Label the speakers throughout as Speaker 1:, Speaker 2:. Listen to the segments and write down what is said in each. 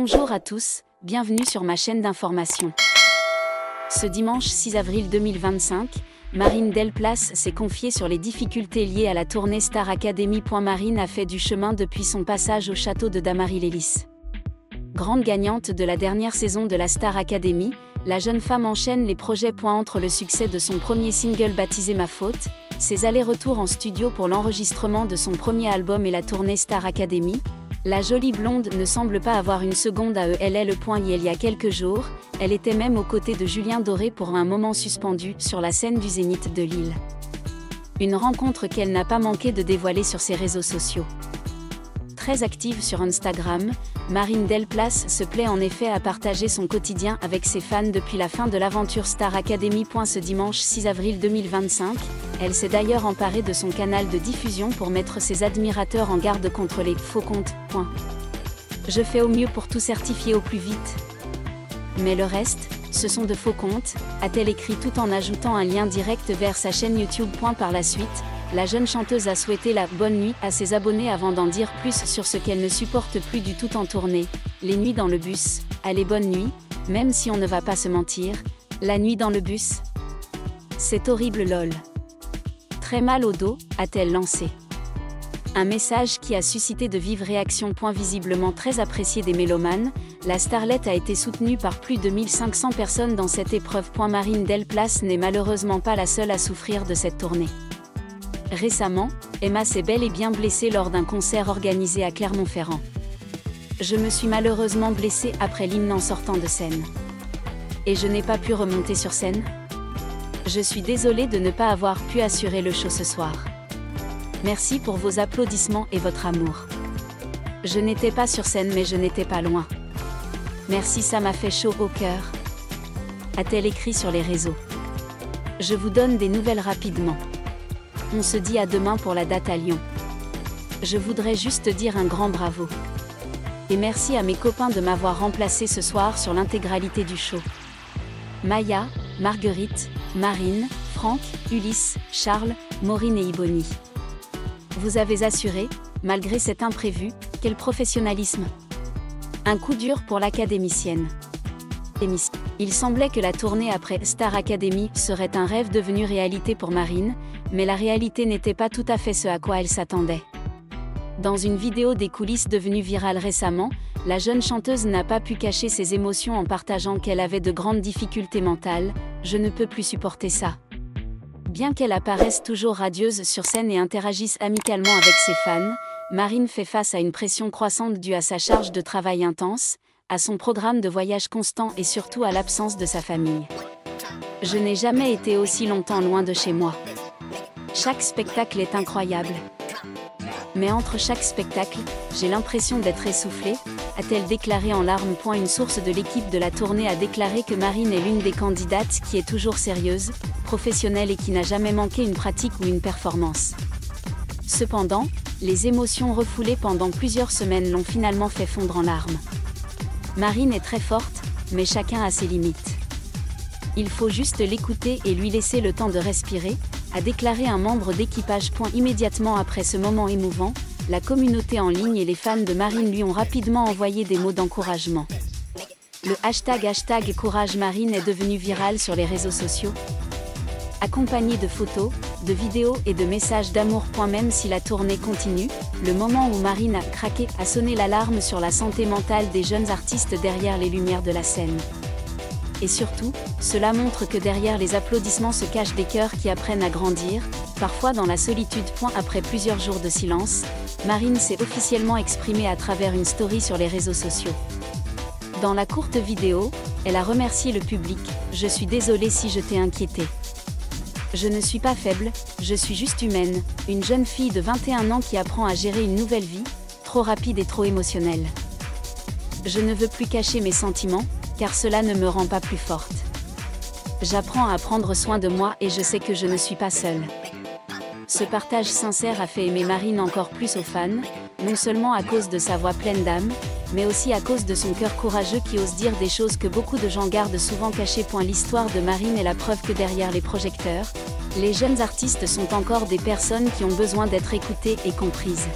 Speaker 1: Bonjour à tous, bienvenue sur ma chaîne d'information. Ce dimanche 6 avril 2025, Marine Delplace s'est confiée sur les difficultés liées à la tournée Star Academy. Marine a fait du chemin depuis son passage au château de Damary-Lélis. Grande gagnante de la dernière saison de la Star Academy, la jeune femme enchaîne les projets. Entre le succès de son premier single baptisé Ma Faute, ses allers-retours en studio pour l'enregistrement de son premier album et la tournée Star Academy, la jolie blonde ne semble pas avoir une seconde à elle. Il y a quelques jours, elle était même aux côtés de Julien Doré pour un moment suspendu sur la scène du Zénith de Lille. Une rencontre qu'elle n'a pas manqué de dévoiler sur ses réseaux sociaux. Très active sur Instagram, Marine Delplace se plaît en effet à partager son quotidien avec ses fans depuis la fin de l'aventure Star Academy. Ce dimanche 6 avril 2025, elle s'est d'ailleurs emparée de son canal de diffusion pour mettre ses admirateurs en garde contre les faux comptes. Je fais au mieux pour tout certifier au plus vite. Mais le reste, ce sont de faux comptes, a-t-elle écrit tout en ajoutant un lien direct vers sa chaîne YouTube. Par la suite, la jeune chanteuse a souhaité la bonne nuit à ses abonnés avant d'en dire plus sur ce qu'elle ne supporte plus du tout en tournée. Les nuits dans le bus, allez bonne nuit, même si on ne va pas se mentir, la nuit dans le bus, c'est horrible lol. Très mal au dos, a-t-elle lancé. Un message qui a suscité de vives réactions. Visiblement très apprécié des mélomanes, la starlette a été soutenue par plus de 1500 personnes dans cette épreuve. Marine Delplace n'est malheureusement pas la seule à souffrir de cette tournée. Récemment, Emma s'est bel et bien blessée lors d'un concert organisé à Clermont-Ferrand. Je me suis malheureusement blessée après l'hymne en sortant de scène. Et je n'ai pas pu remonter sur scène. Je suis désolée de ne pas avoir pu assurer le show ce soir. Merci pour vos applaudissements et votre amour. Je n'étais pas sur scène mais je n'étais pas loin. Merci, ça m'a fait chaud au cœur, a-t-elle écrit sur les réseaux. Je vous donne des nouvelles rapidement. On se dit à demain pour la date à Lyon. Je voudrais juste dire un grand bravo. Et merci à mes copains de m'avoir remplacé ce soir sur l'intégralité du show. Maya, Marguerite, Marine, Franck, Ulysse, Charles, Maureen et Iboni. Vous avez assuré, malgré cet imprévu, quel professionnalisme. Un coup dur pour l'académicienne. Il semblait que la tournée après Star Academy serait un rêve devenu réalité pour Marine, mais la réalité n'était pas tout à fait ce à quoi elle s'attendait. Dans une vidéo des coulisses devenue virale récemment, la jeune chanteuse n'a pas pu cacher ses émotions en partageant qu'elle avait de grandes difficultés mentales. Je ne peux plus supporter ça. Bien qu'elle apparaisse toujours radieuse sur scène et interagisse amicalement avec ses fans, Marine fait face à une pression croissante due à sa charge de travail intense, à son programme de voyage constant et surtout à l'absence de sa famille. Je n'ai jamais été aussi longtemps loin de chez moi. Chaque spectacle est incroyable. Mais entre chaque spectacle, j'ai l'impression d'être essoufflée, a-t-elle déclaré en larmes. Une source de l'équipe de la tournée a déclaré que Marine est l'une des candidates qui est toujours sérieuse, professionnelle et qui n'a jamais manqué une pratique ou une performance. Cependant, les émotions refoulées pendant plusieurs semaines l'ont finalement fait fondre en larmes. Marine est très forte, mais chacun a ses limites. Il faut juste l'écouter et lui laisser le temps de respirer, a déclaré un membre d'équipage. Immédiatement après ce moment émouvant, la communauté en ligne et les fans de Marine lui ont rapidement envoyé des mots d'encouragement. Le hashtag Courage Marine est devenu viral sur les réseaux sociaux, accompagné de photos, de vidéos et de messages d'amour. Même si la tournée continue, le moment où Marine a craqué a sonné l'alarme sur la santé mentale des jeunes artistes derrière les lumières de la scène. Et surtout, cela montre que derrière les applaudissements se cachent des cœurs qui apprennent à grandir, parfois dans la solitude. Après plusieurs jours de silence, Marine s'est officiellement exprimée à travers une story sur les réseaux sociaux. Dans la courte vidéo, elle a remercié le public. Je suis désolée si je t'ai inquiété. Je ne suis pas faible, je suis juste humaine, une jeune fille de 21 ans qui apprend à gérer une nouvelle vie, trop rapide et trop émotionnelle. Je ne veux plus cacher mes sentiments, car cela ne me rend pas plus forte. J'apprends à prendre soin de moi et je sais que je ne suis pas seule. Ce partage sincère a fait aimer Marine encore plus aux fans, non seulement à cause de sa voix pleine d'âme, mais aussi à cause de son cœur courageux qui ose dire des choses que beaucoup de gens gardent souvent cachées. L'histoire de Marine est la preuve que derrière les projecteurs, les jeunes artistes sont encore des personnes qui ont besoin d'être écoutées et comprises.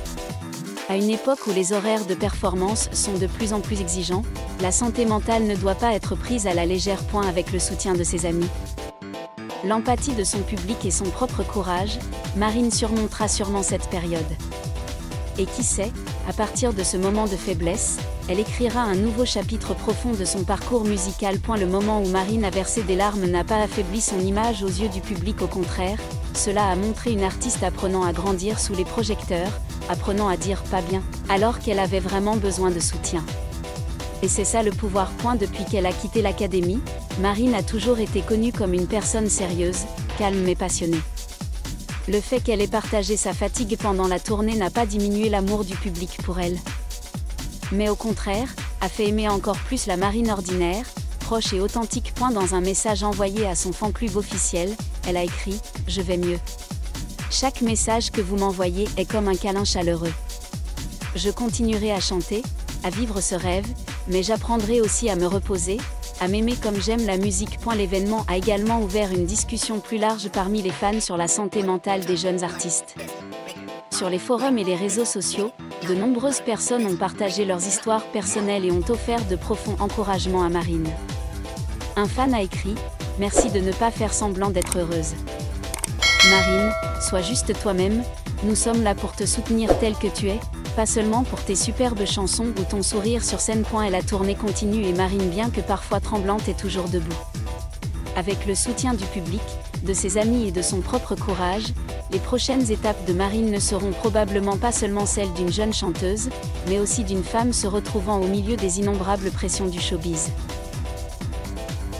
Speaker 1: À une époque où les horaires de performance sont de plus en plus exigeants, la santé mentale ne doit pas être prise à la légère. Avec le soutien de ses amis, l'empathie de son public et son propre courage, Marine surmontera sûrement cette période. Et qui sait, à partir de ce moment de faiblesse, elle écrira un nouveau chapitre profond de son parcours musical. Le moment où Marine a versé des larmes n'a pas affaibli son image aux yeux du public, au contraire, cela a montré une artiste apprenant à grandir sous les projecteurs, apprenant à dire pas bien, alors qu'elle avait vraiment besoin de soutien. Et c'est ça le pouvoir. Depuis qu'elle a quitté l'académie, Marine a toujours été connue comme une personne sérieuse, calme mais passionnée. Le fait qu'elle ait partagé sa fatigue pendant la tournée n'a pas diminué l'amour du public pour elle. Mais au contraire, a fait aimer encore plus la Marine ordinaire, proche et authentique. Dans un message envoyé à son fan-club officiel, elle a écrit « Je vais mieux. Chaque message que vous m'envoyez est comme un câlin chaleureux. Je continuerai à chanter, à vivre ce rêve, mais j'apprendrai aussi à me reposer, à m'aimer comme j'aime la musique. » L'événement a également ouvert une discussion plus large parmi les fans sur la santé mentale des jeunes artistes. Sur les forums et les réseaux sociaux, de nombreuses personnes ont partagé leurs histoires personnelles et ont offert de profonds encouragements à Marine. Un fan a écrit « Merci de ne pas faire semblant d'être heureuse. Marine, sois juste toi-même, nous sommes là pour te soutenir tel que tu es, pas seulement pour tes superbes chansons ou ton sourire sur scène. » Et la tournée continue et Marine, bien que parfois tremblante, est toujours debout. Avec le soutien du public, de ses amis et de son propre courage, les prochaines étapes de Marine ne seront probablement pas seulement celles d'une jeune chanteuse, mais aussi d'une femme se retrouvant au milieu des innombrables pressions du showbiz.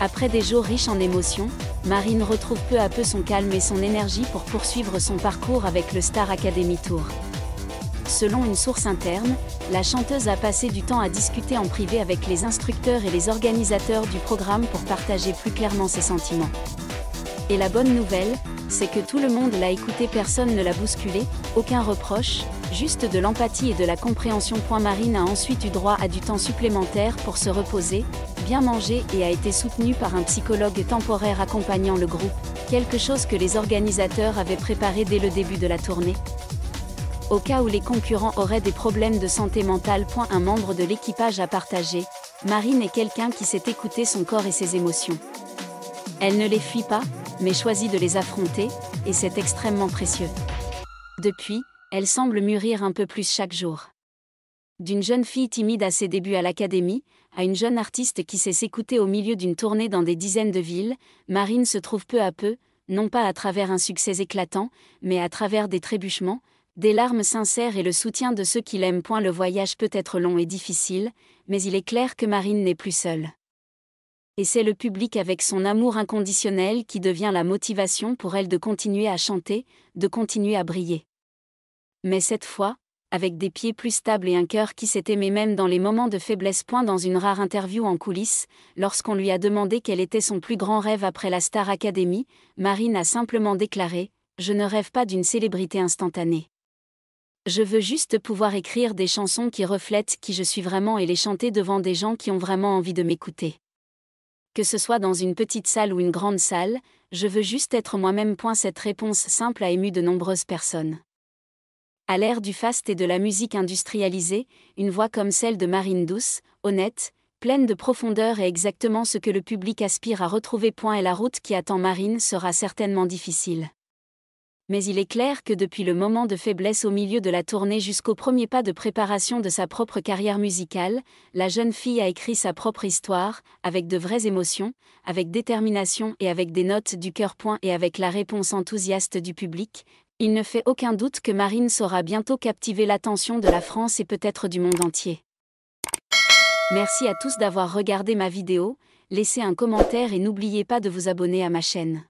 Speaker 1: Après des jours riches en émotions, Marine retrouve peu à peu son calme et son énergie pour poursuivre son parcours avec le Star Academy Tour. Selon une source interne, la chanteuse a passé du temps à discuter en privé avec les instructeurs et les organisateurs du programme pour partager plus clairement ses sentiments. Et la bonne nouvelle, c'est que tout le monde l'a écoutée, personne ne l'a bousculée, aucun reproche, juste de l'empathie et de la compréhension. Marine a ensuite eu droit à du temps supplémentaire pour se reposer, bien manger et a été soutenue par un psychologue temporaire accompagnant le groupe, quelque chose que les organisateurs avaient préparé dès le début de la tournée. Au cas où les concurrents auraient des problèmes de santé mentale. Un membre de l'équipage a partagé « Marine est quelqu'un qui sait écouter son corps et ses émotions. Elle ne les fuit pas, mais choisit de les affronter, et c'est extrêmement précieux. Depuis, elle semble mûrir un peu plus chaque jour. » D'une jeune fille timide à ses débuts à l'académie, à une jeune artiste qui sait s'écouter au milieu d'une tournée dans des dizaines de villes, Marine se trouve peu à peu, non pas à travers un succès éclatant, mais à travers des trébuchements, des larmes sincères et le soutien de ceux qui l'aiment. Le voyage peut être long et difficile, mais il est clair que Marine n'est plus seule. Et c'est le public avec son amour inconditionnel qui devient la motivation pour elle de continuer à chanter, de continuer à briller. Mais cette fois, avec des pieds plus stables et un cœur qui s'est aimé même dans les moments de faiblesse. Dans une rare interview en coulisses, lorsqu'on lui a demandé quel était son plus grand rêve après la Star Academy, Marine a simplement déclaré « Je ne rêve pas d'une célébrité instantanée. Je veux juste pouvoir écrire des chansons qui reflètent qui je suis vraiment et les chanter devant des gens qui ont vraiment envie de m'écouter. Que ce soit dans une petite salle ou une grande salle, je veux juste être moi-même. » Cette réponse simple a ému de nombreuses personnes. À l'ère du fast et de la musique industrialisée, une voix comme celle de Marine, douce, honnête, pleine de profondeur, est exactement ce que le public aspire à retrouver. Et la route qui attend Marine sera certainement difficile. Mais il est clair que depuis le moment de faiblesse au milieu de la tournée jusqu'au premier pas de préparation de sa propre carrière musicale, la jeune fille a écrit sa propre histoire, avec de vraies émotions, avec détermination et avec des notes du cœur. Et avec la réponse enthousiaste du public, il ne fait aucun doute que Marine saura bientôt captiver l'attention de la France et peut-être du monde entier. Merci à tous d'avoir regardé ma vidéo, laissez un commentaire et n'oubliez pas de vous abonner à ma chaîne.